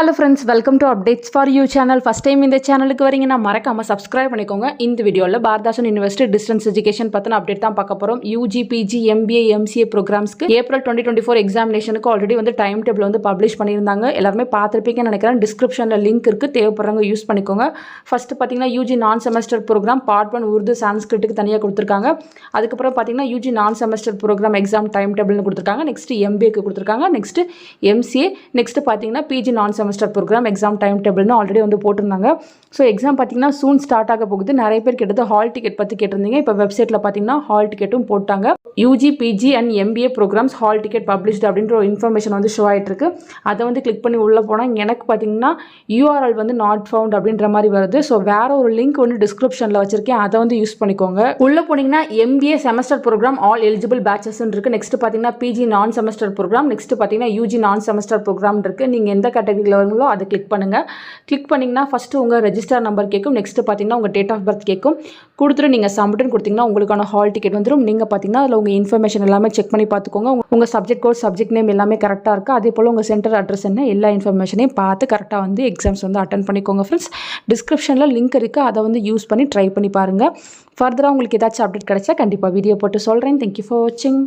Hello friends, welcome to Updates for You channel. First time இந்த சேனலுக்கு வரீங்கன்னா மறக்காம subscribe பண்ணிக்கோங்க. இந்த வீடியோல பாரதாசன் யுனிவர்சிட்டி டிஸ்டன்ஸ் எஜுகேஷன் பத்தின அப்டேட் தான் பார்க்க போறோம். UG, PG, MBA, MCA ப்ரோக்ராம்ஸ்க்கு ஏப்ரல் 2024 எக்ஸாமினேஷனுக்கு ஆல்ரெடி வந்து டைம் டேபிள் வந்து பப்ளிஷ் பண்ணியிருந்தாங்க. எல்லாருமே பார்த்துருப்பீங்கன்னு நினைக்கிறேன். டிஸ்கிரிப்ஷன்ல லிங்க் இருக்கு, தேவைப்படுறவங்க யூஸ் பண்ணிக்கோங்க. ஃபர்ஸ்ட் பார்த்தீங்கன்னா UG non semester program part 1 Urdu சான்ஸ்கிரிட்டுக்கு தனியாக கொடுத்துருக்காங்க. அதுக்கப்புறம் பார்த்தீங்கன்னா UG non semester program exam time டேபிள்னு கொடுத்துருக்காங்க. நெக்ஸ்ட் MBAக்கு கொடுத்துருக்காங்க. நெக்ஸ்ட் MCA, நெக்ஸ்ட் பார்த்தீங்கன்னா PG non semester program exam time டேபிள்னு ஆல்ரெடி வந்து போட்டிருந்தாங்க. ஸோ எக்ஸாம் பார்த்தீங்கன்னா சூன் ஸ்டார்ட் ஆக போகுது. நிறைய பேர் கேட்டது ஹால் டிக்கெட் பற்றி கேட்டிருந்தீங்க. இப்போ வெப்சைட்டில் பார்த்தீங்கன்னா ஹால் டிக்கெட்டும் போட்டாங்க. UG, PG and MBA programmes hall ticket published அப்படின்ற ஒரு இன்ஃபர்மேஷன் வந்து ஷோ ஆகிட்டு இருக்கு. அதை வந்து கிளிக் பண்ணி உள்ளே போனால் எனக்கு பார்த்தீங்கன்னா URL வந்து நாட் ஃபவுண்ட் அப்படின்ற மாதிரி வருது. ஸோ வேற ஒரு லிங்க் வந்து டிஸ்கிரிப்ஷனில் வச்சிருக்கேன், அதை வந்து யூஸ் பண்ணிக்கோங்க. உள்ளே போனீங்கன்னா MBA semester programme all eligible batches இருக்கு. நெக்ஸ்ட் பார்த்தீங்கன்னா PG non semester programme, next பார்த்தீங்கன்னா UG நான் செமஸ்டர் ப்ரோக்ராம் இருக்கு. நீங்கள் எந்த கேட்டகரியில் வருங்களோ அதை கிளிக் பண்ணுங்க. கிளிக் பண்ணிங்கன்னா ஃபர்ஸ்ட் உங்கள் ரெஜிஸ்டர் நம்பர் கேட்கும். நெக்ஸ்ட் பார்த்தீங்கன்னா உங்கள் டேட் ஆஃப் பர்த் கேட்கும். கொடுத்துட்டு நீங்கள் சப்மிட்னு கொடுத்தீங்கன்னா உங்களுக்கான ஹால் டிக்கெட் வந்துடும். நீங்கள் பார்த்தீங்கன்னா அதில் உங்கள் இன்ஃபர்மேஷன் எல்லாமே செக் பண்ணி பார்த்துக்கோங்க. உங்கள் சப்ஜெக்ட் கோட், சப்ஜெக்ட் நேம் எல்லாமே கரெக்டாக இருக்குது. அதே போல் உங்கள் சென்டர் அட்ரஸ் என்ன, எல்லா இன்ஃபர்மேஷனையும் பார்த்து கரெக்டாக வந்து எக்ஸாம்ஸ் வந்து அட்டன் பண்ணிக்கோங்க ஃப்ரெண்ட்ஸ். டிஸ்கிரிப்ஷனில் லிங்க் இருக்குது, அதை வந்து யூஸ் பண்ணி ட்ரை பண்ணி பாருங்கள். ஃபர்தராக உங்களுக்கு ஏதாச்சும் அப்டேட் கிடைச்சா கண்டிப்பாக வீடியோ போட்டு சொல்கிறேன். தேங்க்யூ ஃபார் வாட்சிங்.